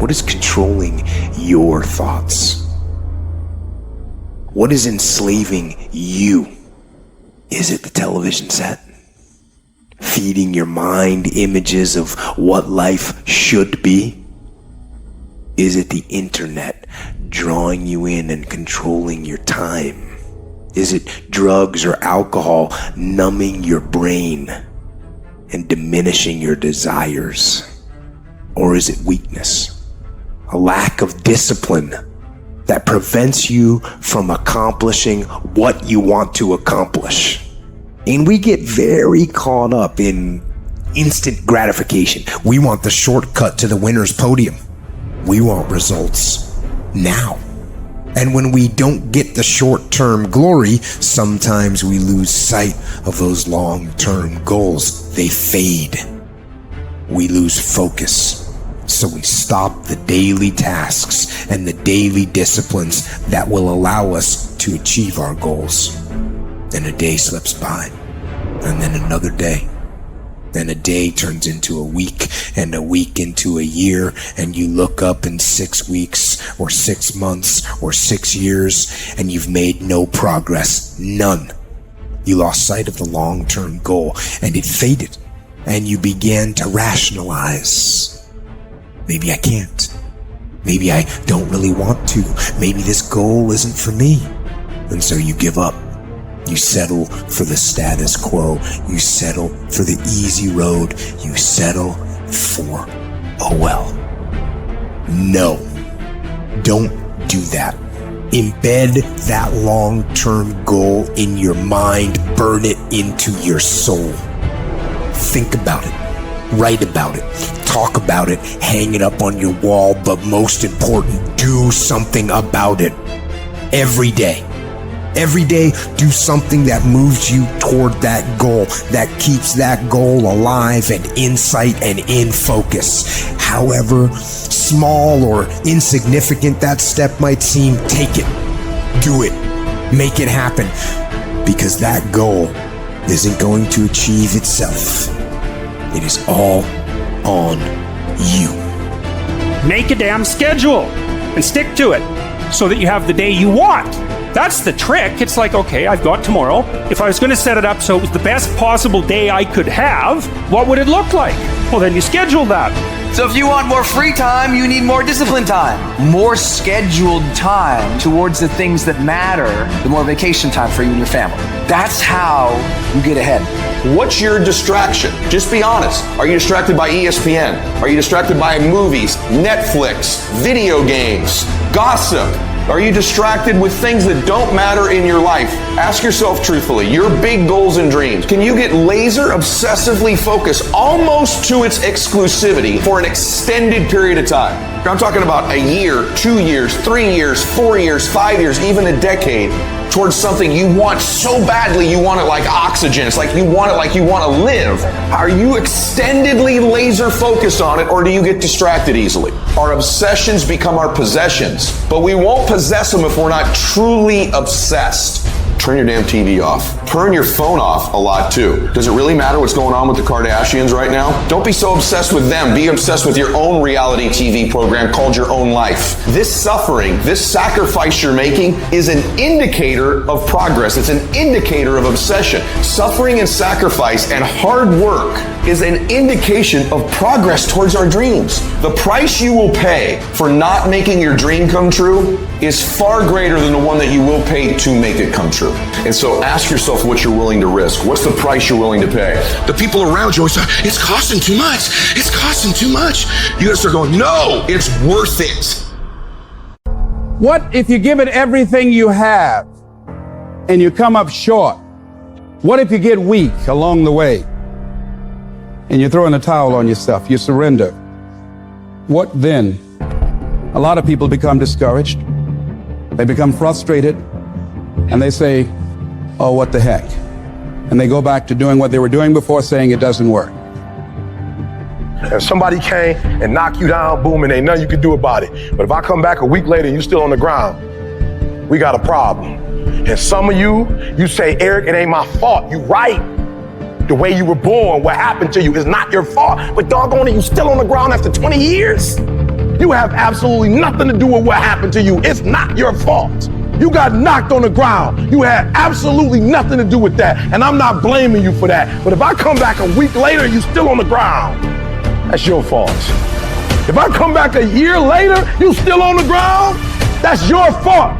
What is controlling your thoughts? What is enslaving you? Is it the television set? Feeding your mind images of what life should be? Is it the internet drawing you in and controlling your time? Is it drugs or alcohol numbing your brain and diminishing your desires? Or is it weakness? A lack of discipline that prevents you from accomplishing what you want to accomplish. And we get very caught up in instant gratification. We want the shortcut to the winner's podium. We want results now. And when we don't get the short-term glory, sometimes we lose sight of those long-term goals. They fade. We lose focus. So we stop the daily tasks and the daily disciplines that will allow us to achieve our goals. And a day slips by, and then another day. Then a day turns into a week, and a week into a year, and you look up in 6 weeks, or 6 months, or 6 years, and you've made no progress. None. You lost sight of the long-term goal, and it faded, and you began to rationalize. Maybe I can't. Maybe I don't really want to. Maybe this goal isn't for me. And so you give up. You settle for the status quo. You settle for the easy road. You settle for, oh well. No, don't do that. Embed that long-term goal in your mind. Burn it into your soul. Think about it. Write about it. Talk about it. Hang it up on your wall. But most important, do something about it. Every day. Every day, do something that moves you toward that goal, that keeps that goal alive and in sight and in focus. However small or insignificant that step might seem, take it. Do it. Make it happen. Because that goal isn't going to achieve itself. It is all on you. Make a damn schedule and stick to it so that you have the day you want. That's the trick. It's like, okay, I've got tomorrow. If I was going to set it up so it was the best possible day I could have, what would it look like? Well, then you schedule that. So if you want more free time, you need more disciplined time. More scheduled time towards the things that matter, the more vacation time for you and your family. That's how you get ahead. What's your distraction? Just be honest. Are you distracted by ESPN? Are you distracted by movies, Netflix, video games, gossip? Are you distracted with things that don't matter in your life? Ask yourself truthfully, your big goals and dreams. Can you get laser obsessively focused almost to its exclusivity for an extended period of time? I'm talking about a year, 2 years, 3 years, 4 years, 5 years, even a decade towards something you want so badly you want it like oxygen. It's like you want it like you want to live. Are you extendedly laser focused on it, or do you get distracted easily? Our obsessions become our possessions, but we won't possess them if we're not truly obsessed. Turn your damn TV off. Turn your phone off a lot too. Does it really matter what's going on with the Kardashians right now? Don't be so obsessed with them. Be obsessed with your own reality TV program called Your Own Life. This suffering, this sacrifice you're making is an indicator of progress. It's an indicator of obsession. Suffering and sacrifice and hard work is an indication of progress towards our dreams. The price you will pay for not making your dream come true is far greater than the one that you will pay to make it come true. And so ask yourself what you're willing to risk. What's the price you're willing to pay? The people around you always say, it's costing too much. It's costing too much. You gotta start going, no, it's worth it. What if you give it everything you have and you come up short? What if you get weak along the way and you throw in a towel on yourself, you surrender? What then? A lot of people become discouraged. They become frustrated. And they say, oh, what the heck? And they go back to doing what they were doing before, saying it doesn't work. If somebody came and knocked you down, boom, and ain't nothing you can do about it. But if I come back a week later and you're still on the ground, we got a problem. And some of you say, Eric, it ain't my fault. You right. The way you were born, what happened to you is not your fault. But doggone it, you still on the ground after 20 years? You have absolutely nothing to do with what happened to you. It's not your fault. You got knocked on the ground. You had absolutely nothing to do with that. And I'm not blaming you for that. But if I come back a week later and you're still on the ground, that's your fault. If I come back a year later, you still on the ground, that's your fault.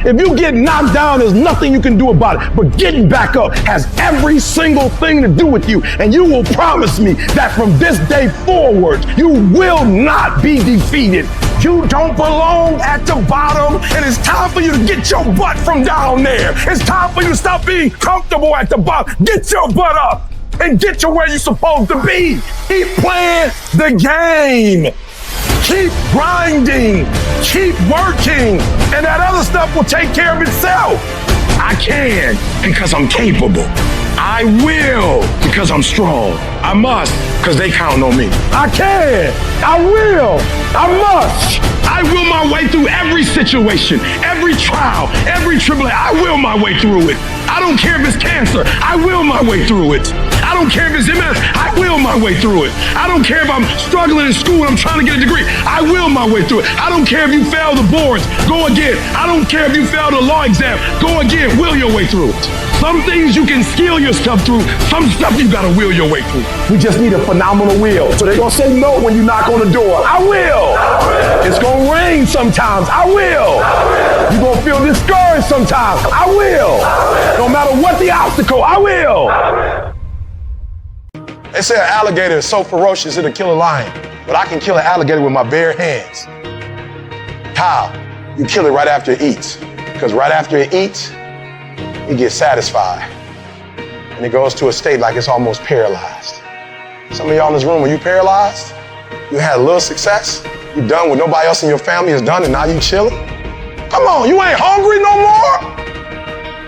If you get knocked down, there's nothing you can do about it. But getting back up has every single thing to do with you. And you will promise me that from this day forward, you will not be defeated. You don't belong at the bottom, and it's time for you to get your butt from down there. It's time for you to stop being comfortable at the bottom. Get your butt up and get to where you're supposed to be. Keep playing the game. Keep grinding, keep working, and that other stuff will take care of itself. I can because I'm capable. I will because I'm strong. I must because they count on me. I can, I will, I must. I will my way through every situation, every trial, every tribulation. I will my way through it. I don't care if it's cancer. I will my way through it. I don't care if it's MS. I will my way through it. I don't care if I'm struggling in school and I'm trying to get a degree. I will my way through it. I don't care if you fail the boards. Go again. I don't care if you fail the law exam. Go again. Will your way through it. Some things you can skill yourself through. Some stuff you gotta will your way through. We just need a phenomenal will. So they're gonna say no when you knock on the door. I will. It's gonna rain sometimes. I will. You're gonna feel discouraged sometimes. I will. No matter what the obstacle, I will. They say an alligator is so ferocious it'll kill a lion, but I can kill an alligator with my bare hands. How? You kill it right after it eats. Because right after it eats, it gets satisfied. And it goes to a state like it's almost paralyzed. Some of y'all in this room, are you paralyzed? You had a little success? You done what nobody else in your family has done and now you chilling? Come on, you ain't hungry no more?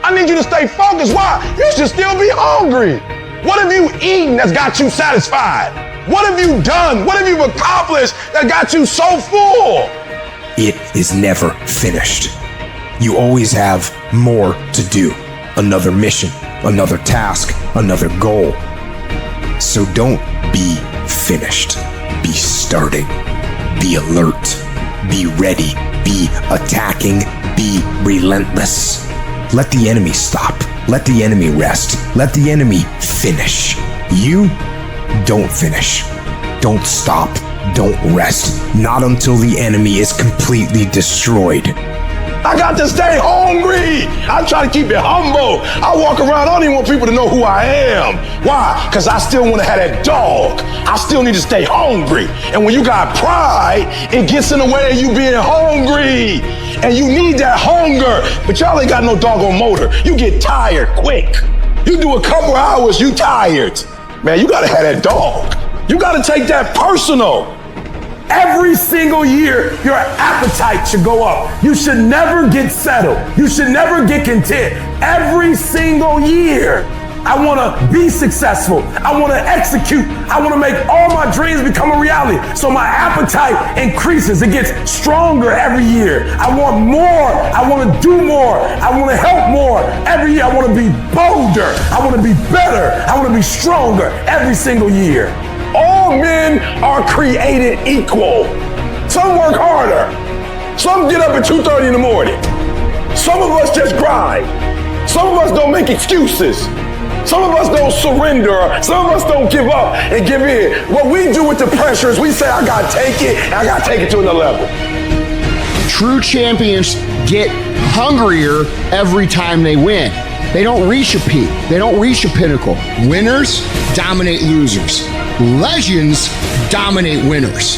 I need you to stay focused. Why? You should still be hungry. What have you eaten that's got you satisfied? What have you done? What have you accomplished that got you so full? It is never finished. You always have more to do. Another mission, another task, another goal. So don't be finished. Be starting. Be alert. Be ready. Be attacking. Be relentless. Let the enemy stop. Let the enemy rest. Let the enemy finish. You don't finish. Don't stop. Don't rest. Not until the enemy is completely destroyed. I got to stay hungry. I try to keep it humble. I walk around, I don't even want people to know who I am. Why? Because I still want to have that dog. I still need to stay hungry. And when you got pride, it gets in the way of you being hungry. And you need that hunger. But y'all ain't got no doggone motor. You get tired quick. You do a couple hours, you tired. Man, you got to have that dog. You got to take that personal. Every single year, your appetite should go up. You should never get settled. You should never get content. Every single year, I want to be successful. I want to execute. I want to make all my dreams become a reality. So my appetite increases. It gets stronger every year. I want more. I want to do more. I want to help more. Every year, I want to be bolder. I want to be better. I want to be stronger every single year. All men are created equal. Some work harder. Some get up at 2:30 in the morning. Some of us just grind. Some of us don't make excuses. Some of us don't surrender. Some of us don't give up and give in. What we do with the pressure is we say, I gotta take it, and I gotta take it to another level. True champions get hungrier every time they win. They don't reach a peak. They don't reach a pinnacle. Winners dominate losers. Legends dominate winners.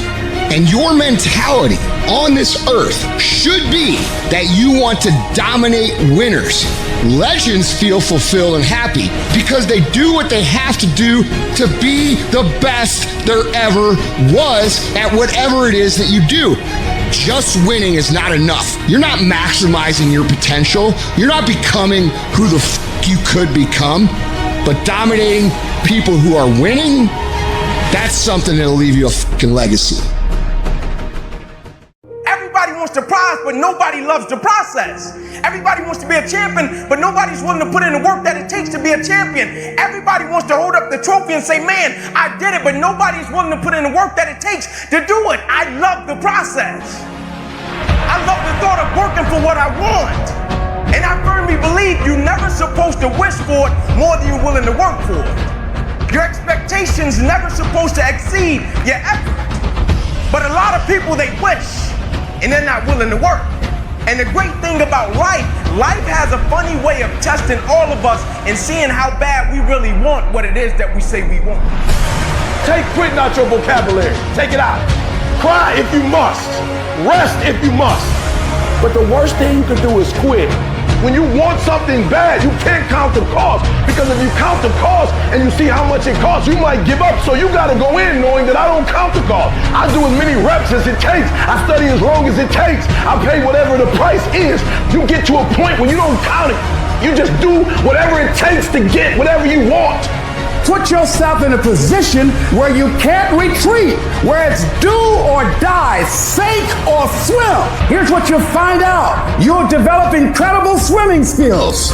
And your mentality on this earth should be that you want to dominate winners. Legends feel fulfilled and happy because they do what they have to do to be the best there ever was at whatever it is that you do. Just winning is not enough. You're not maximizing your potential. You're not becoming who the you could become. But dominating people who are winning, that's something that'll leave you a fucking legacy. Everybody wants the prize, but nobody loves the process. Everybody wants to be a champion, but nobody's willing to put in the work that it takes to be a champion. Everybody wants to hold up the trophy and say, man, I did it, but nobody's willing to put in the work that it takes to do it. I love the process. I love the thought of working for what I want. And I firmly believe you're never supposed to wish for it more than you're willing to work for it. Your expectations never supposed to exceed your effort. But a lot of people, they wish, and they're not willing to work. And the great thing about life has a funny way of testing all of us and seeing how bad we really want what it is that we say we want. Take quitting out your vocabulary. Take it out. Cry if you must. Rest if you must. But the worst thing you can do is quit. When you want something bad, you can't count the cost. Because if you count the cost and you see how much it costs, you might give up. So you gotta go in knowing that I don't count the cost. I do as many reps as it takes. I study as long as it takes. I pay whatever the price is. You get to a point when you don't count it. You just do whatever it takes to get whatever you want. Put yourself in a position where you can't retreat, where it's do or die, sink or swim. Here's what you'll find out. You'll develop incredible swimming skills.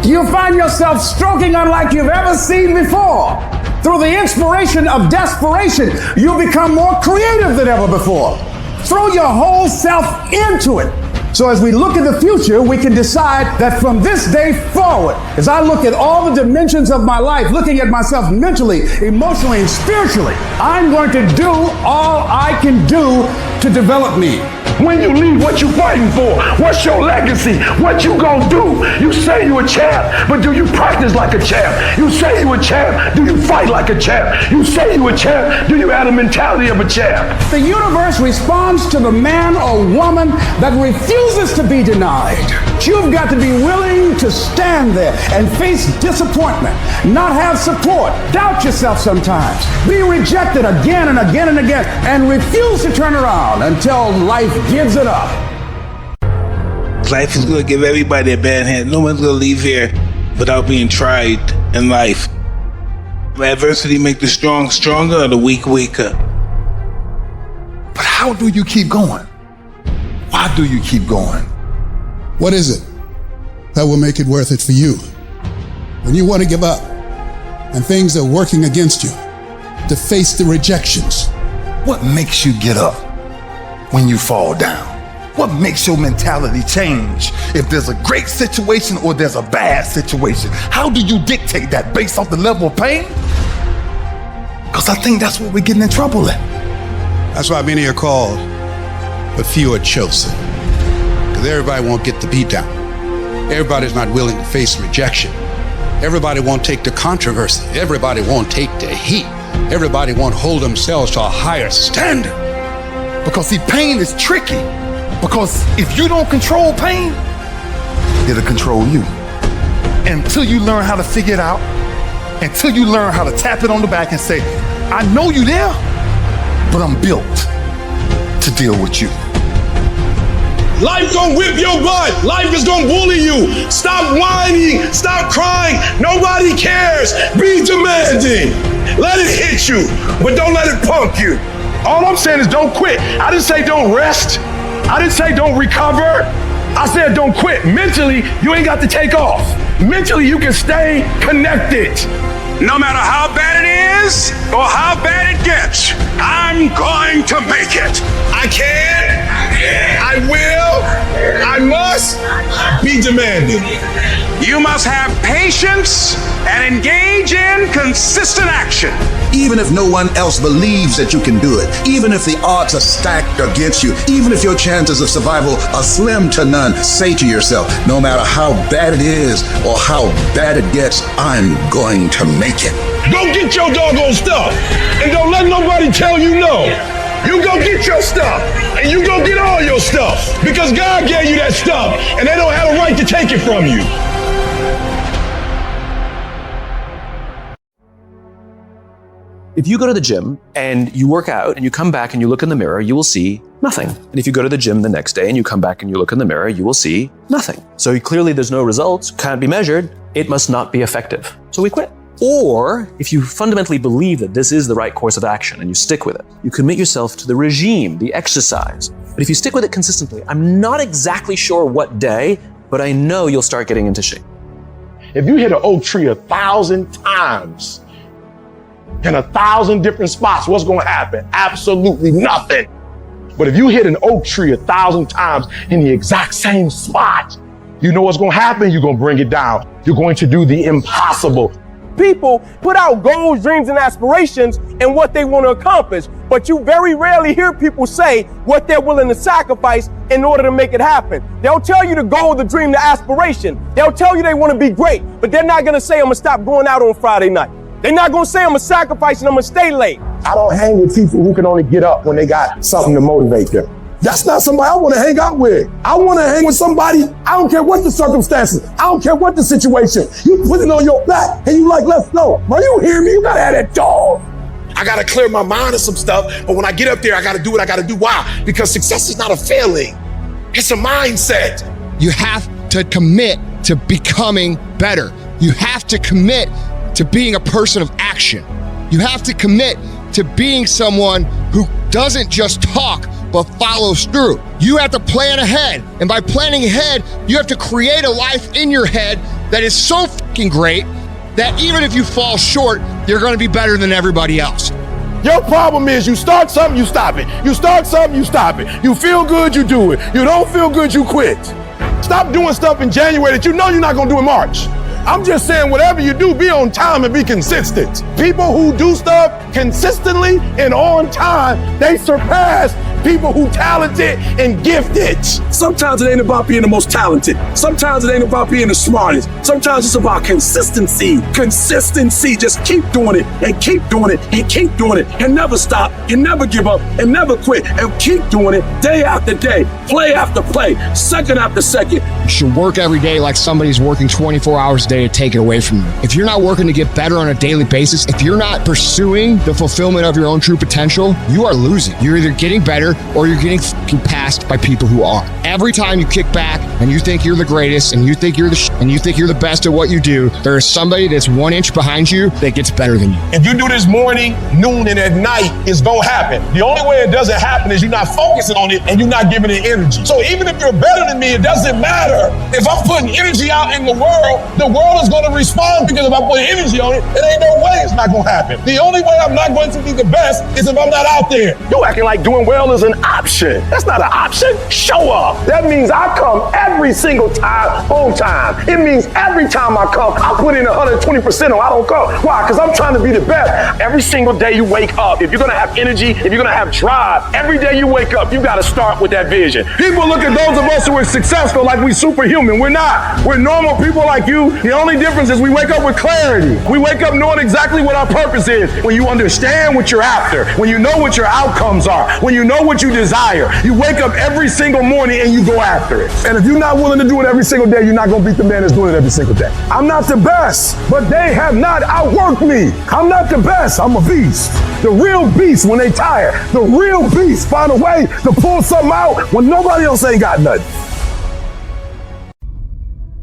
You'll find yourself stroking unlike you've ever seen before. Through the inspiration of desperation, you'll become more creative than ever before. Throw your whole self into it. So as we look at the future, we can decide that from this day forward, as I look at all the dimensions of my life, looking at myself mentally, emotionally, and spiritually, I'm going to do all I can do to develop me. When you leave, what you fighting for? What's your legacy? What you gonna do? You say you a champ, but do you practice like a champ? You say you a champ, do you fight like a champ? You say you a champ, do you have the mentality of a champ? The universe responds to the man or woman that refuses to be denied. You've got to be willing to stand there and face disappointment, not have support, doubt yourself sometimes, be rejected again and again and again, and refuse to turn around until life gives it up. Life is going to give everybody a bad hand. No one's going to leave here without being tried in life. Adversity makes the strong stronger or the weak weaker. But how do you keep going? Why do you keep going? What is it that will make it worth it for you? When you want to give up and things are working against you, to face the rejections. What makes you get up when you fall down? What makes your mentality change if there's a great situation or there's a bad situation? How do you dictate that based off the level of pain? Because I think that's what we're getting in trouble at. That's why many are called, but few are chosen. Because everybody won't get the beat down. Everybody's not willing to face rejection. Everybody won't take the controversy. Everybody won't take the heat. Everybody won't hold themselves to a higher standard. Because see, pain is tricky. Because if you don't control pain, it'll control you. Until you learn how to figure it out, until you learn how to tap it on the back and say, I know you there, but I'm built to deal with you. Life gonna whip your butt. Life is gonna bully you. Stop whining. Stop crying. Nobody cares. Be demanding. Let it hit you, but don't let it punk you. All I'm saying is don't quit. I didn't say don't rest. I didn't say don't recover. I said don't quit. Mentally, you ain't got to take off. Mentally, you can stay connected. No matter how bad it is or how bad it gets, I'm going to make it. I can. I will. I must be demanding. You must have patience and engage in consistent action. Even if no one else believes that you can do it, even if the odds are stacked against you, even if your chances of survival are slim to none, say to yourself, no matter how bad it is or how bad it gets, I'm going to make it. Go get your doggone stuff and don't let nobody tell you no. You go get your stuff and you go get all your stuff because God gave you that stuff and they don't have a right to take it from you. If you go to the gym and you work out and you come back and you look in the mirror, you will see nothing. And if you go to the gym the next day and you come back and you look in the mirror, you will see nothing. So clearly there's no results, can't be measured, it must not be effective. So we quit. Or if you fundamentally believe that this is the right course of action and you stick with it, you commit yourself to the regime, the exercise. But if you stick with it consistently, I'm not exactly sure what day, but I know you'll start getting into shape. If you hit an oak tree 1,000 times in 1,000 different spots, what's going to happen? Absolutely nothing. But if you hit an oak tree 1,000 times in the exact same spot, you know what's going to happen? You're going to bring it down. You're going to do the impossible. People put out goals, dreams, and aspirations and what they want to accomplish, but you very rarely hear people say what they're willing to sacrifice in order to make it happen. They'll tell you the goal, the dream, the aspiration. They'll tell you they want to be great, but they're not going to say, I'm going to stop going out on Friday night. They're not going to say, I'm going to sacrifice and I'm going to stay late. I don't hang with people who can only get up when they got something to motivate them. That's not somebody I want to hang out with. I want to hang with somebody, I don't care what the circumstances, I don't care what the situation. You put it on your back and you like, let's go. Bro, you hear me? You got to have that dog. I got to clear my mind of some stuff, but when I get up there, I got to do what I got to do. Why? Because success is not a failing. It's a mindset. You have to commit to becoming better. You have to commit to being a person of action. You have to commit to being someone who doesn't just talk, but follows through. You have to plan ahead. And by planning ahead, you have to create a life in your head that is so fucking great that even if you fall short, you're gonna be better than everybody else. Your problem is you start something, you stop it. You start something, you stop it. You feel good, you do it. You don't feel good, you quit. Stop doing stuff in January that you know you're not gonna do in March. I'm just saying, whatever you do, be on time and be consistent. People who do stuff consistently and on time, they surpass people who talented and gifted. Sometimes it ain't about being the most talented. Sometimes it ain't about being the smartest. Sometimes it's about consistency. Consistency. Just keep doing it and keep doing it and keep doing it and never stop and never give up and never quit and keep doing it day after day, play after play, second after second. You should work every day like somebody's working 24 hours a day to take it away from you. If you're not working to get better on a daily basis, if you're not pursuing the fulfillment of your own true potential, you are losing. You're either getting better or you're getting fucking passed by people who are. Every time you kick back and you think you're the greatest and you think you're the and you think you're the best at what you do, there is somebody that's 1 inch behind you that gets better than you. If you do this morning, noon, and at night, it's gonna happen. The only way it doesn't happen is you're not focusing on it and you're not giving it energy. So even if you're better than me, it doesn't matter. If I'm putting energy out in the world is gonna respond, because if I put energy on it, it ain't no way it's not gonna happen. The only way I'm not going to be the best is if I'm not out there. You're acting like doing well is an option. That's not an option. Show up. That means I come every single time on time. It means every time I come, I put in 120% or I don't come. Why? Because I'm trying to be the best. Every single day you wake up, if you're gonna have energy, if you're gonna have drive, every day you wake up, you gotta start with that vision. People look at those of us who are successful like we superhuman. We're not. We're normal people like you. The only difference is we wake up with clarity. We wake up knowing exactly what our purpose is. When you understand what you're after, when you know what your outcomes are, when you know what you desire, you wake up every single morning and you go after it. And if you're not willing to do it every single day, you're not gonna beat the man that's doing it every single day. I'm not the best, but they have not outworked me. I'm not the best, I'm a beast. The real beast when they tired. The real beast find a way to pull something out when nobody else ain't got nothing.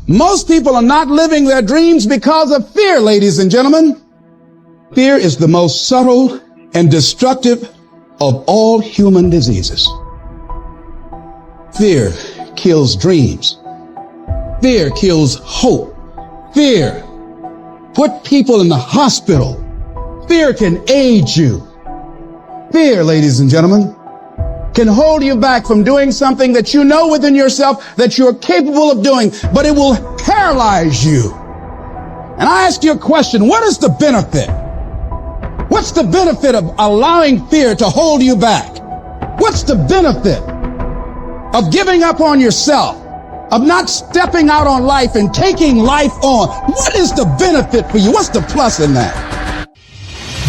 Most people are not living their dreams because of fear, ladies and gentlemen. Fear is the most subtle and destructive of all human diseases. Fear kills dreams. Fear kills hope. Fear put people in the hospital. Fear can age you. Fear, ladies and gentlemen, can hold you back from doing something that you know within yourself that you're capable of doing, but it will paralyze you. And I ask you a question, what is the benefit? What's the benefit of allowing fear to hold you back? What's the benefit of giving up on yourself, of not stepping out on life and taking life on? What is the benefit for you? What's the plus in that?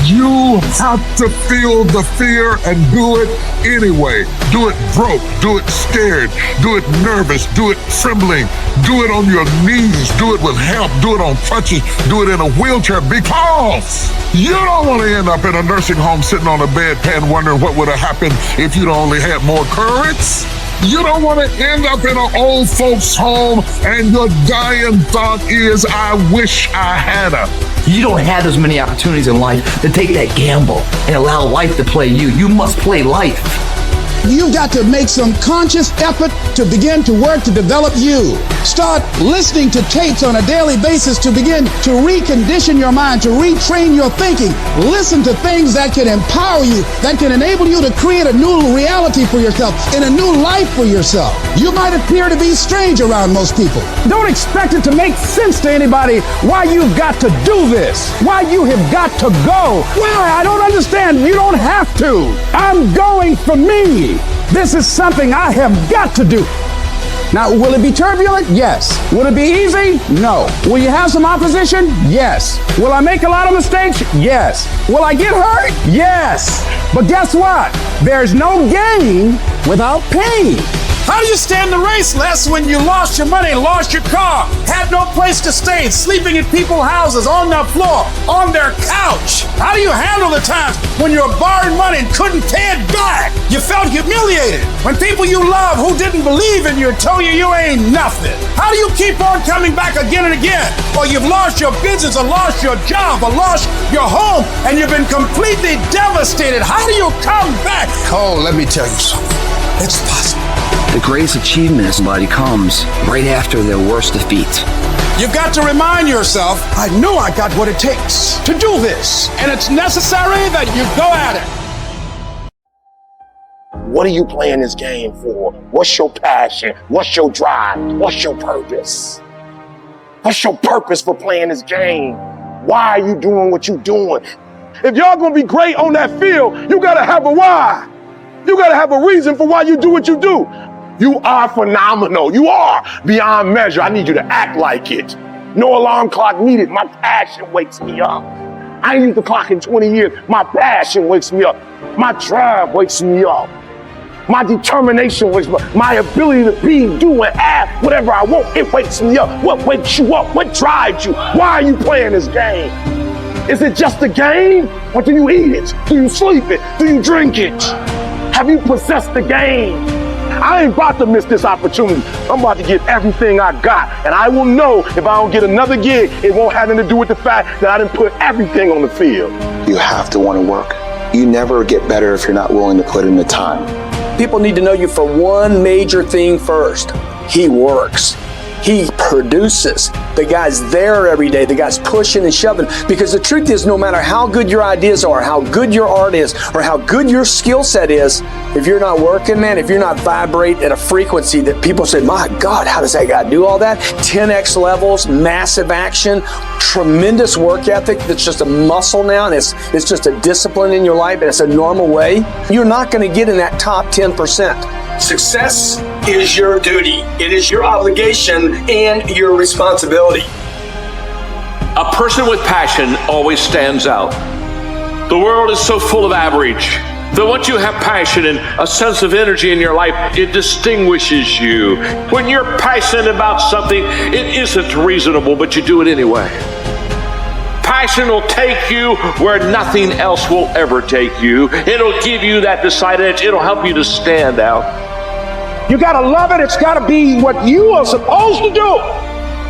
You have to feel the fear and do it anyway. Do it broke, do it scared, do it nervous, do it trembling, do it on your knees, do it with help, do it on crutches, do it in a wheelchair, because you don't want to end up in a nursing home sitting on a bedpan wondering what would have happened if you'd only had more courage. You don't want to end up in an old folks home and your dying thought is, I wish I had her. You don't have as many opportunities in life to take that gamble and allow life to play you. You must play life. You've got to make some conscious effort to begin to work to develop you. Start listening to tapes on a daily basis to begin to recondition your mind, to retrain your thinking. Listen to things that can empower you, that can enable you to create a new reality for yourself and a new life for yourself. You might appear to be strange around most people. Don't expect it to make sense to anybody why you've got to do this, why you have got to go. Why? I don't understand. You don't have to. I'm going for me. This is something I have got to do. Now, will it be turbulent? Yes. Will it be easy? No. Will you have some opposition? Yes. Will I make a lot of mistakes? Yes. Will I get hurt? Yes. But guess what? There's no gain without pain. How do you stand the race, Les, when you lost your money, lost your car, had no place to stay, sleeping in people's houses, on their floor, on their couch? How do you handle the times when you were borrowing money and couldn't pay it back? You felt humiliated when people you love who didn't believe in you told you you ain't nothing. How do you keep on coming back again and again? Or you've lost your business, or lost your job, or lost your home, and you've been completely devastated. How do you come back? Oh, let me tell you something. It's possible. The greatest achievement of somebody comes right after their worst defeat. You've got to remind yourself, I know I got what it takes to do this, and it's necessary that you go at it. What are you playing this game for? What's your passion? What's your drive? What's your purpose? What's your purpose for playing this game? Why are you doing what you're doing? If y'all gonna be great on that field, you gotta have a why. You gotta have a reason for why you do what you do. You are phenomenal. You are beyond measure. I need you to act like it. No alarm clock needed. My passion wakes me up. I ain't used the clock in 20 years. My passion wakes me up. My drive wakes me up. My determination wakes me up. My ability to be, do, and have whatever I want, it wakes me up. What wakes you up? What drives you? Why are you playing this game? Is it just a game? Or do you eat it? Do you sleep it? Do you drink it? Have you possessed the game? I ain't about to miss this opportunity. I'm about to get everything I got. And I will know if I don't get another gig, it won't have anything to do with the fact that I didn't put everything on the field. You have to want to work. You never get better if you're not willing to put in the time. People need to know you for one major thing first. He works. He produces. The guy's there every day. The guy's pushing and shoving. Because the truth is, no matter how good your ideas are, how good your art is, or how good your skill set is, if you're not working, man, if you're not vibrate at a frequency that people say, my God, how does that guy do all that? 10x levels, massive action, tremendous work ethic that's just a muscle now, and it's just a discipline in your life, and it's a normal way. You're not going to get in that top 10%. Success is your duty. It is your obligation and your responsibility. A person with passion always stands out. The world is so full of average that once you have passion and a sense of energy in your life, it distinguishes you. When you're passionate about something, it isn't reasonable, but you do it anyway. Passion will take you where nothing else will ever take you. It'll give you that decided edge. It'll help you to stand out. You gotta love it. It's gotta be what you are supposed to do.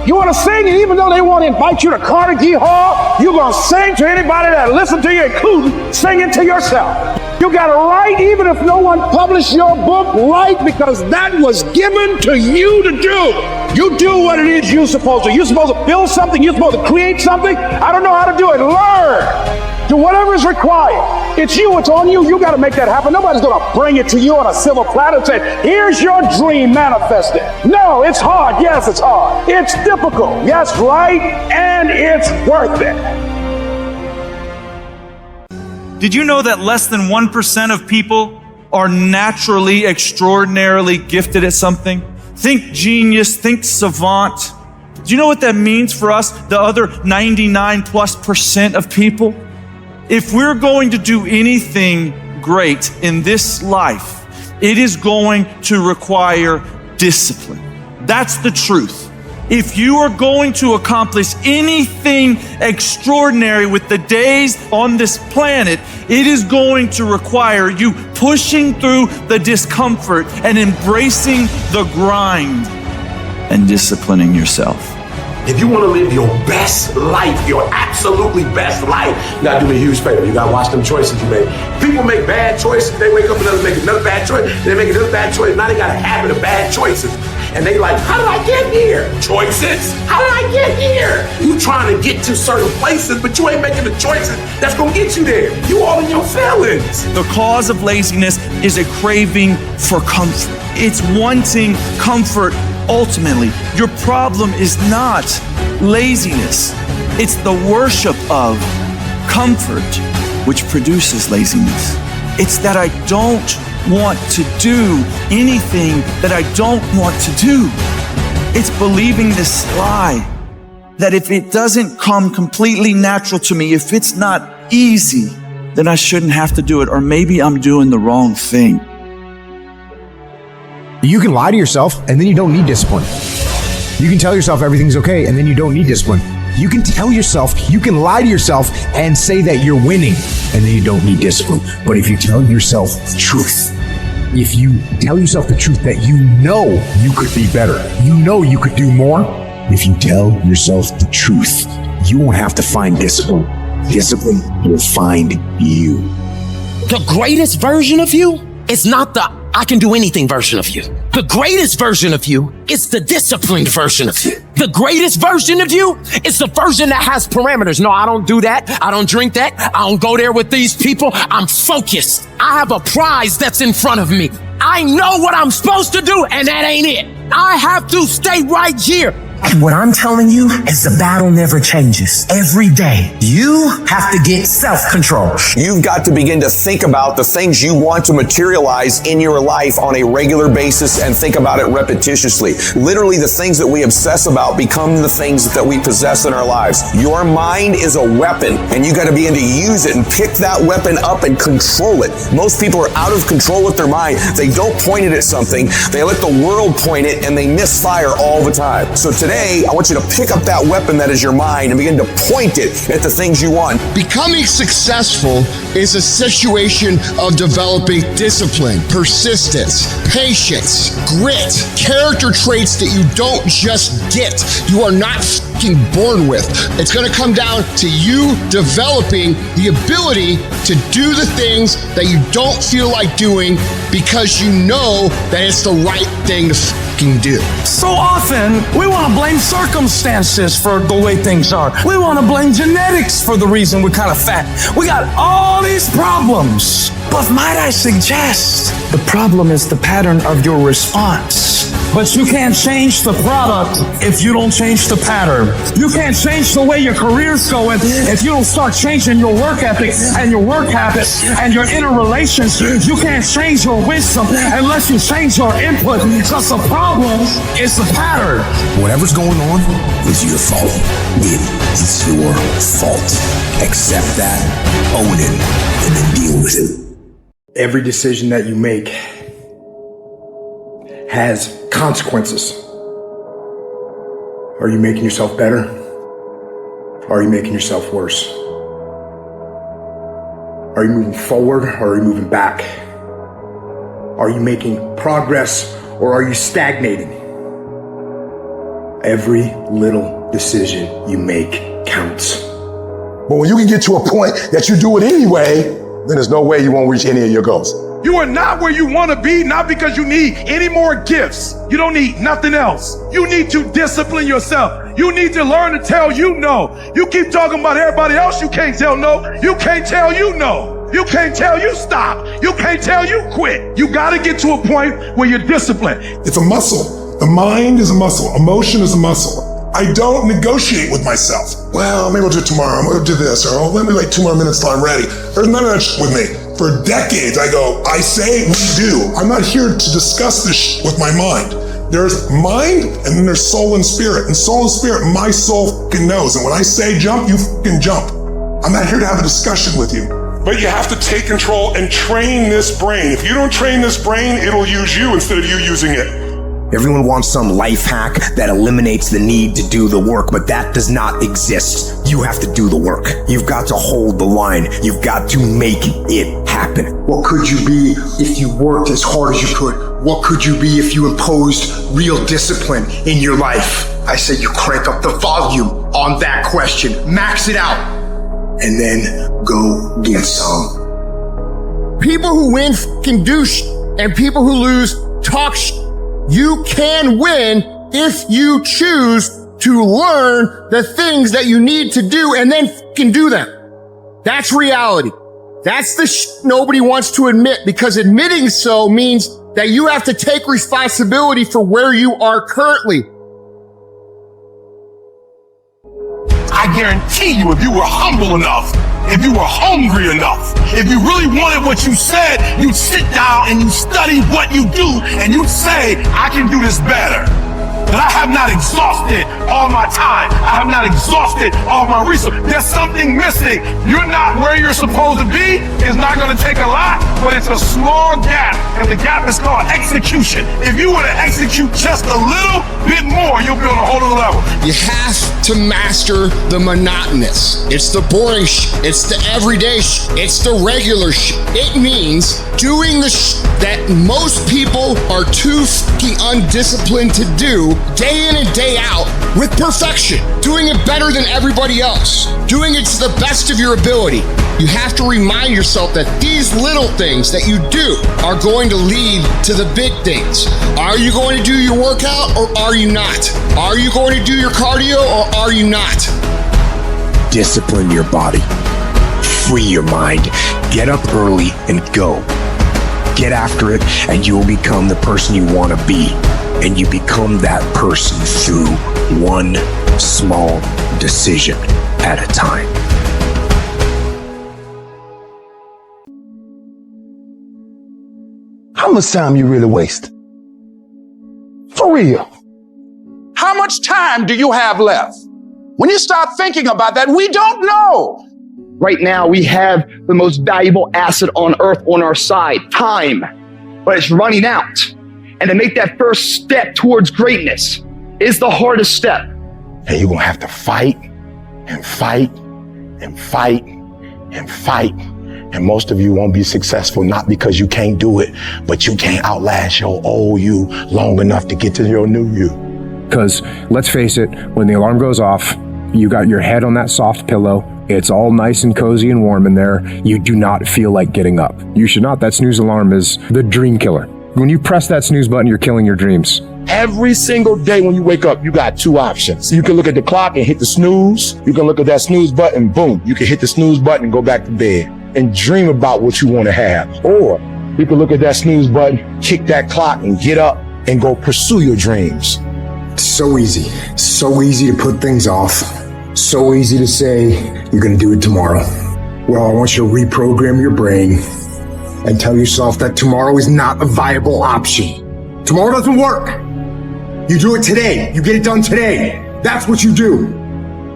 You want to sing, and even though they want to invite you to Carnegie Hall, you're going to sing to anybody that listen to you, including singing to yourself. You got to write, even if no one published your book, write, because that was given to you to do. You do what it is you're supposed to. You're supposed to build something. You're supposed to create something. I don't know how to do it. Learn. Do whatever is required. It's you. It's on you. You got to make that happen. Nobody's going to bring it to you on a silver platter and say, here's your dream, manifest it. No, it's hard. Yes, it's hard. It's difficult. Yes, right. And it's worth it. Did you know that less than 1% of people are naturally extraordinarily gifted at something? Think genius, think savant. Do you know what that means for us, the other 99+% of people? If we're going to do anything great in this life, it is going to require discipline. That's the truth. If you are going to accomplish anything extraordinary with the days on this planet, it is going to require you pushing through the discomfort and embracing the grind and disciplining yourself. If you want to live your best life, your absolutely best life, you got to do me a huge favor. You got to watch them choices you make. People make bad choices. They wake up and make another bad choice. They're making this bad choice. Now they got a habit of bad choices. And they like, how did I get here? Choices. How did I get here? You trying to get to certain places, but you ain't making the choices that's gonna get you there. You all in your feelings. The cause of laziness is a craving for comfort. It's wanting comfort ultimately. Your problem is not laziness. It's the worship of comfort which produces laziness. It's that I don't want to do anything that I don't want to do. It's believing this lie that if it doesn't come completely natural to me, if it's not easy, then I shouldn't have to do it, or maybe I'm doing the wrong thing. You can lie to yourself and then you don't need discipline. You can tell yourself everything's okay and then you don't need discipline. You can tell yourself, you can lie to yourself and say that you're winning and then you don't need discipline. But if you tell yourself the truth, if you tell yourself the truth that you know you could be better, you know you could do more, if you tell yourself the truth, you won't have to find discipline. Discipline will find you. The greatest version of you is not the I can do anything version of you. The greatest version of you is the disciplined version of you. The greatest version of you is the version that has parameters. No, I don't do that. I don't drink that. I don't go there with these people. I'm focused. I have a prize that's in front of me. I know what I'm supposed to do, and that ain't it. I have to stay right here. What I'm telling you is the battle never changes. Every day, you have to get self-control. You've got to begin to think about the things you want to materialize in your life on a regular basis and think about it repetitiously. Literally, the things that we obsess about become the things that we possess in our lives. Your mind is a weapon, and you got to begin to use it and pick that weapon up and control it. Most people are out of control with their mind. They don't point it at something. They let the world point it, and they misfire all the time. So today, I want you to pick up that weapon that is your mind and begin to point it at the things you want. Becoming successful is a situation of developing discipline, persistence, patience, grit, character traits that you don't just get. You are not fucking born with. It's going to come down to you developing the ability to do the things that you don't feel like doing because you know that it's the right thing to fucking do. So often, we want to blame circumstances for the way things are. We want to blame genetics for the reason we're kind of fat. We got all these problems. But might I suggest, the problem is the pattern of your response. But you can't change the product if you don't change the pattern. You can't change the way your career's going if you don't start changing your work ethic and your work habits and your inner relations. You can't change your wisdom unless you change your input, because the problem is the pattern. Whatever's going on is your fault. It is your fault. Accept that, own it, and then deal with it. Every decision that you make has consequences. Are you making yourself better? Or are you making yourself worse? Are you moving forward or are you moving back? Are you making progress or are you stagnating? Every little decision you make counts. But when you can get to a point that you do it anyway, then there's no way you won't reach any of your goals. You are not where you want to be, not because you need any more gifts. You don't need nothing else. You need to discipline yourself. You need to learn to tell you no. You keep talking about everybody else you can't tell no. You can't tell you no. You can't tell you stop. You can't tell you quit. You got to get to a point where you're disciplined. It's a muscle. The mind is a muscle. Emotion is a muscle. I don't negotiate with myself. Well, maybe I'll do it tomorrow. I'm going to do this. Or let me wait 2 more minutes till I'm ready. There's none of that shit with me. For decades, I go, I say, we do. I'm not here to discuss this shit with my mind. There's mind, and then there's soul and spirit. And soul and spirit, my soul fucking knows. And when I say jump, you fucking jump. I'm not here to have a discussion with you. But you have to take control and train this brain. If you don't train this brain, it'll use you instead of you using it. Everyone wants some life hack that eliminates the need to do the work, but that does not exist. You have to do the work. You've got to hold the line. You've got to make it happen. What could you be if you worked as hard as you could? What could you be if you imposed real discipline in your life? I say you crank up the volume on that question, max it out, and then go get some. People who win can do And people who lose talk You can win if you choose to learn the things that you need to do and then can do them. That's reality. That's the nobody wants to admit, because admitting so means that you have to take responsibility for where you are currently. I guarantee you, if you were humble enough, if you were hungry enough, if you really wanted what you said, you'd sit down and you study what you do and you'd say, I can do this better. But I have not exhausted all my time. I have not exhausted all my resources. There's something missing. You're not where you're supposed to be. It's not going to take a lot, but it's a small gap. And the gap is called execution. If you were to execute just a little bit more, you'll be on a whole other level. You have to master the monotonous. It's the boring It's the everyday It's the regular It means doing the that most people are too fucking undisciplined to do day in and day out with perfection. Doing it better than everybody else. Doing it to the best of your ability. You have to remind yourself that these little things that you do are going to lead to the big things. Are you going to do your workout or are you not? Are you going to do your cardio or are you not? Discipline your body. Free your mind. Get up early and go. Get after it, and you will become the person you want to be. And you become that person through one small decision at a time. How much time you really waste? For real. How much time do you have left? When you start thinking about that, we don't know. Right now, we have the most valuable asset on earth on our side, time, but it's running out. And to make that first step towards greatness is the hardest step. And you're going to have to fight and fight and fight and fight. And most of you won't be successful, not because you can't do it, but you can't outlast your old you long enough to get to your new you. Because let's face it, when the alarm goes off, you got your head on that soft pillow. It's all nice and cozy and warm in there. You do not feel like getting up. You should not. That snooze alarm is the dream killer. When you press that snooze button, you're killing your dreams. Every single day when you wake up, you got two options. You can look at the clock and hit the snooze. You can look at that snooze button, boom. You can hit the snooze button and go back to bed and dream about what you want to have. Or you can look at that snooze button, kick that clock and get up and go pursue your dreams. So easy. So easy to put things off. So easy to say, you're going to do it tomorrow. Well, I want you to reprogram your brain and tell yourself that tomorrow is not a viable option. Tomorrow doesn't work. You do it today. You get it done today. That's what you do.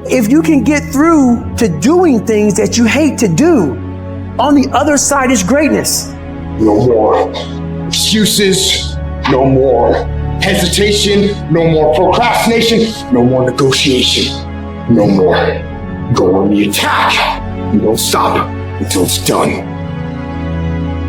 If you can get through to doing things that you hate to do, on the other side is greatness. No more excuses. No more hesitation. No more procrastination. No more negotiation. No more. Go on the attack. You don't stop until it's done.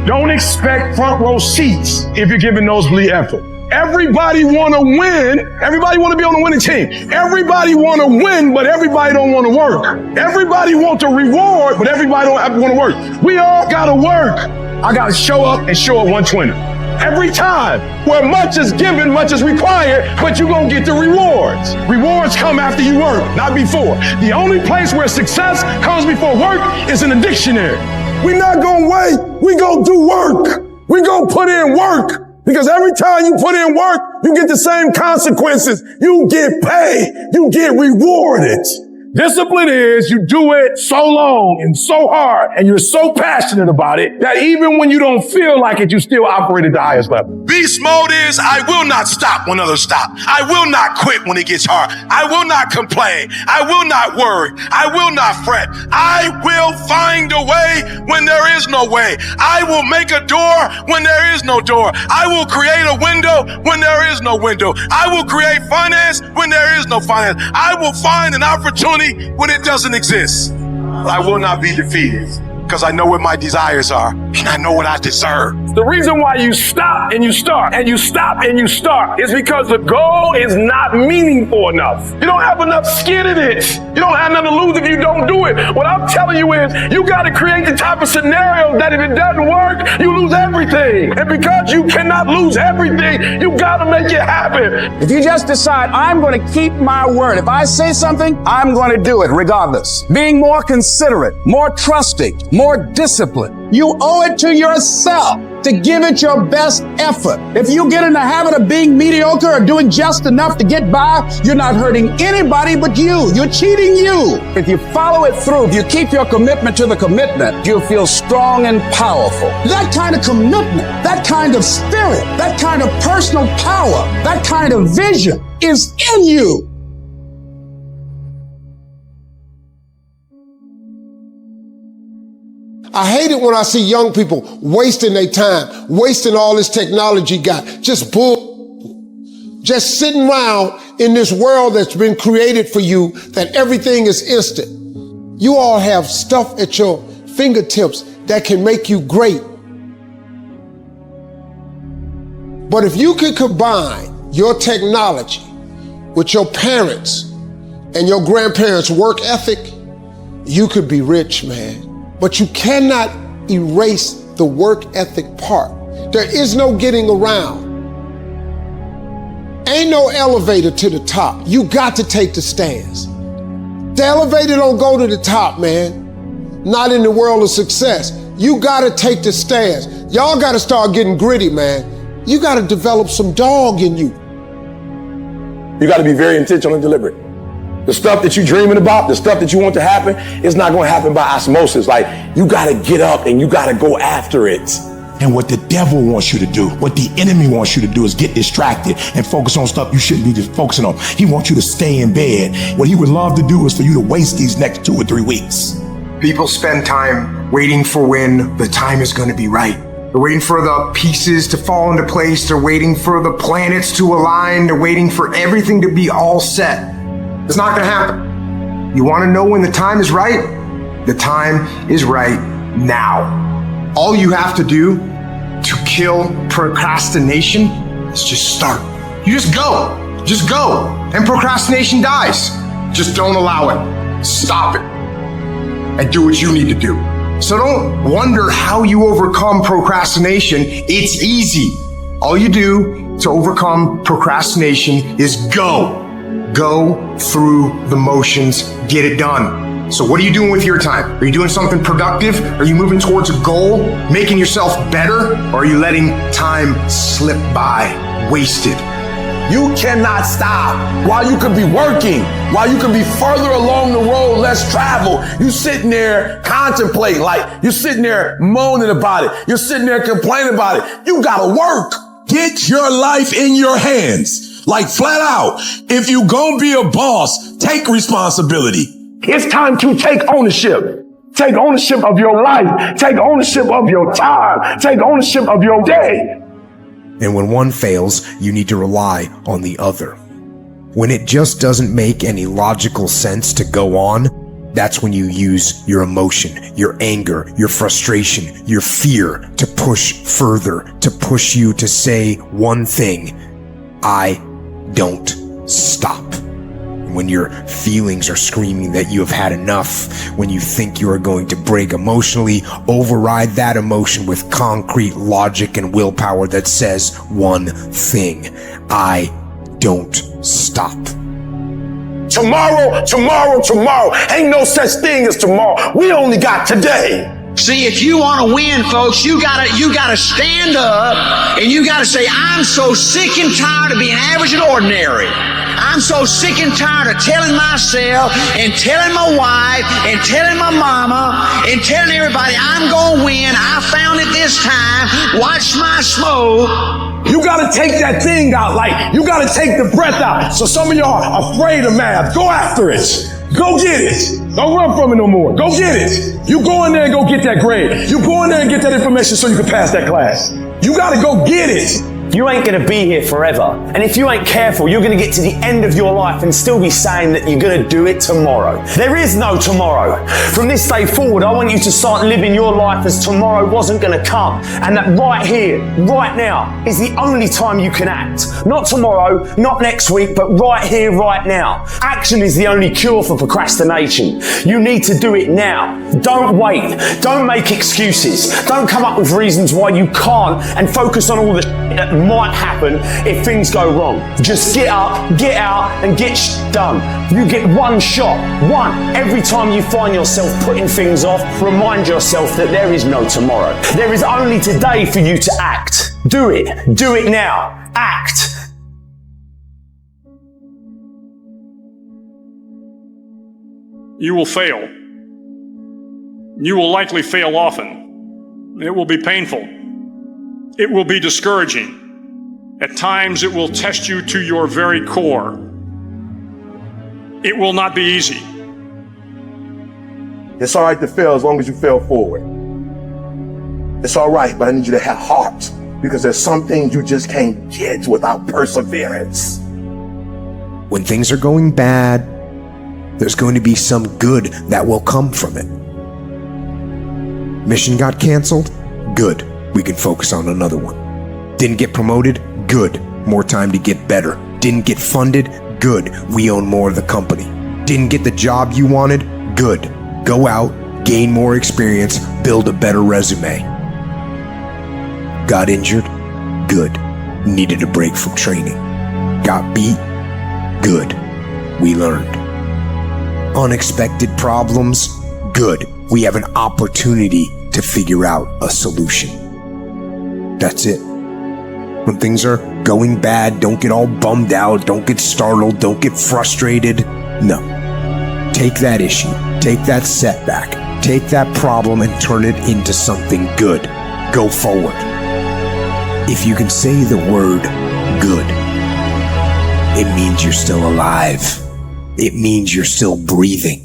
Don't expect front row seats if you're giving nosebleed effort. Everybody want to win. Everybody want to be on the winning team. Everybody want to win, but everybody don't want to work. Everybody want to reward, but everybody don't want to work. We all got to work. I got to show up and show up 120. Every time. Where much is given, much is required, but you're going to get the rewards. Rewards come after you work, not before. The only place where success comes before work is in the dictionary. We're not going to wait. We going to do work. We going to put in work. Because every time you put in work, you get the same consequences. You get paid. You get rewarded. Discipline is you do it so long and so hard and you're so passionate about it that even when you don't feel like it, you still operate at the highest level. Beast mode is I will not stop when others stop. I will not quit when it gets hard. I will not complain. I will not worry. I will not fret. I will find a way when there is no way. I will make a door when there is no door. I will create a window when there is no window. I will create finance when there is no finance. I will find an opportunity when it doesn't exist. I will not be defeated because I know what my desires are. and I know what I deserve. The reason why you stop and you start and you stop and you start is because the goal is not meaningful enough. You don't have enough skin in it. You don't have nothing to lose if you don't do it. What I'm telling you is you got to create the type of scenario that if it doesn't work, you lose everything. And because you cannot lose everything, you got to make it happen. If you just decide, I'm going to keep my word. If I say something, I'm going to do it regardless. Being more considerate, more trusting, more disciplined. You owe it to yourself to give it your best effort. If you get in the habit of being mediocre or doing just enough to get by, you're not hurting anybody but you. You're cheating you. If you follow it through, if you keep your commitment to the commitment, you'll feel strong and powerful. That kind of commitment, that kind of spirit, that kind of personal power, that kind of vision is in you. I hate it when I see young people wasting their time, wasting all this technology got, just sitting around in this world that's been created for you, that everything is instant. You all have stuff at your fingertips that can make you great. But if you can combine your technology with your parents and your grandparents' work ethic, you could be rich, man. But you cannot erase the work ethic part. There is no getting around. Ain't no elevator to the top. You got to take the stairs. The elevator don't go to the top, man. Not in the world of success. You got to take the stairs. Y'all got to start getting gritty, man. You got to develop some dog in you. You got to be very intentional and deliberate. The stuff that you're dreaming about, the stuff that you want to happen, it's not going to happen by osmosis. Like, you got to get up and you got to go after it. And what the devil wants you to do, what the enemy wants you to do is get distracted and focus on stuff you shouldn't be just focusing on. He wants you to stay in bed. What he would love to do is for you to waste these next 2 or 3 weeks. People spend time waiting for when the time is going to be right. They're waiting for the pieces to fall into place. They're waiting for the planets to align. They're waiting for everything to be all set. It's not going to happen. You want to know when the time is right? The time is right now. All you have to do to kill procrastination is just start. You just go. Just go. And procrastination dies. Just don't allow it. Stop it. And do what you need to do. So don't wonder how you overcome procrastination. It's easy. All you do to overcome procrastination is go. Go through the motions, get it done. So what are you doing with your time? Are you doing something productive? Are you moving towards a goal, making yourself better? Or are you letting time slip by, wasted? You cannot stop while you could be working, while you could be further along the road, less traveled. You sitting there contemplating, like you're sitting there moaning about it. You're sitting there complaining about it. You gotta work. Get your life in your hands. Like flat out, if you gonna be a boss, take responsibility. It's time to take ownership. Take ownership of your life. Take ownership of your time. Take ownership of your day. And when one fails, you need to rely on the other. When it just doesn't make any logical sense to go on, that's when you use your emotion, your anger, your frustration, your fear to push further, to push you to say one thing: I don't stop. When your feelings are screaming that you have had enough, when you think you are going to break emotionally, override that emotion with concrete logic and willpower that says one thing: I don't stop. Tomorrow, tomorrow, tomorrow. Ain't no such thing as tomorrow. We only got today. See, if you want to win, folks, you gotta stand up and you gotta say, I'm so sick and tired of being average and ordinary. I'm so sick and tired of telling myself and telling my wife and telling my mama and telling everybody I'm gonna win. I found it this time. Watch my smoke. You gotta take that thing out, like you gotta take the breath out. So some of y'all are afraid of math. Go after it. Go get it. Don't run from it no more. Go get it. You go in there and go get that grade. You go in there and get that information so you can pass that class. You gotta go get it. You ain't gonna be here forever. And if you ain't careful, you're gonna get to the end of your life and still be saying that you're gonna do it tomorrow. There is no tomorrow. From this day forward, I want you to start living your life as tomorrow wasn't gonna come. And that right here, right now, is the only time you can act. Not tomorrow, not next week, but right here, right now. Action is the only cure for procrastination. You need to do it now. Don't wait. Don't make excuses. Don't come up with reasons why you can't and focus on all the that might happen if things go wrong. Just get up, get out, and get done. You get one shot, one. Every time you find yourself putting things off, remind yourself that there is no tomorrow. There is only today for you to act. Do it. Do it now. Act. You will fail. You will likely fail often. It will be painful. It will be discouraging. At times, it will test you to your very core. It will not be easy. It's all right to fail as long as you fail forward. It's all right, but I need you to have heart, because there's some things you just can't get without perseverance. When things are going bad, there's going to be some good that will come from it. Mission got canceled? Good. We can focus on another one. Didn't get promoted? Good. More time to get better. Didn't get funded? Good. We own more of the company. Didn't get the job you wanted? Good. Go out, gain more experience, build a better resume. Got injured? Good. Needed a break from training. Got beat? Good. We learned. Unexpected problems? Good. We have an opportunity to figure out a solution. That's it. When things are going bad, don't get all bummed out, don't get startled, don't get frustrated. No. Take that issue, take that setback, take that problem and turn it into something good. Go forward. If you can say the word good, it means you're still alive. It means you're still breathing.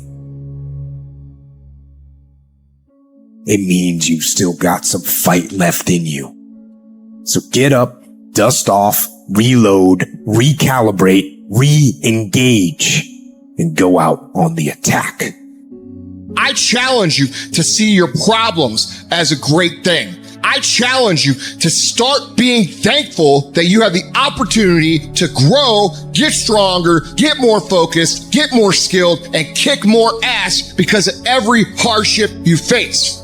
It means you've still got some fight left in you. So get up, dust off, reload, recalibrate, re-engage, and go out on the attack. I challenge you to see your problems as a great thing. I challenge you to start being thankful that you have the opportunity to grow, get stronger, get more focused, get more skilled, and kick more ass because of every hardship you face.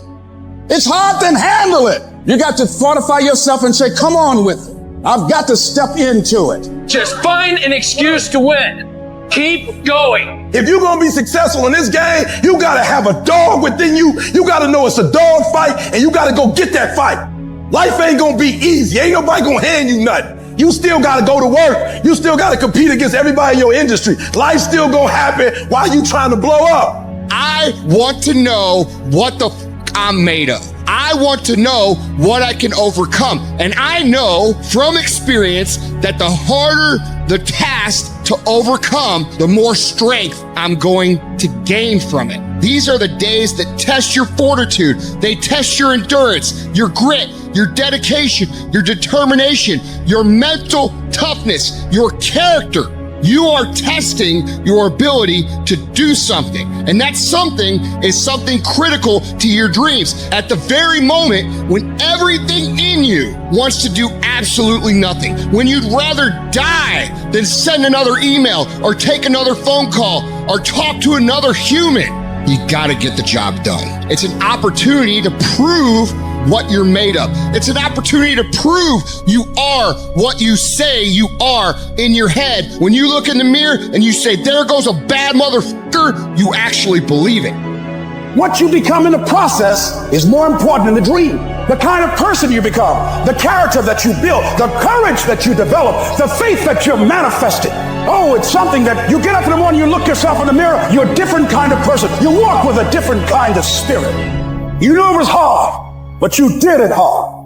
It's hard to handle it. You got to fortify yourself and say, come on with it. I've got to step into it. Just find an excuse to win. Keep going. If you're gonna be successful in this game, you gotta have a dog within you. You gotta know it's a dog fight, and you gotta go get that fight. Life ain't gonna be easy. Ain't nobody gonna hand you nothing. You still gotta go to work. You still gotta compete against everybody in your industry. Life's still gonna happen while you trying to blow up. I want to know what the I'm made of. I want to know what I can overcome. And I know from experience that the harder the task to overcome, the more strength I'm going to gain from it. These are the days that test your fortitude. They test your endurance, your grit, your dedication, your determination, your mental toughness, your character. You are testing your ability to do something. And that something is something critical to your dreams. At the very moment when everything in you wants to do absolutely nothing, when you'd rather die than send another email or take another phone call or talk to another human, you gotta get the job done. It's an opportunity to prove what you're made of. It's an opportunity to prove you are what you say you are in your head. When you look in the mirror and you say, there goes a bad motherfucker, you actually believe it. What you become in the process is more important than the dream. The kind of person you become, the character that you build, the courage that you develop, the faith that you're manifesting. Oh, it's something that you get up in the morning, you look yourself in the mirror, you're a different kind of person. You walk with a different kind of spirit. You knew it was hard, but you did it hard.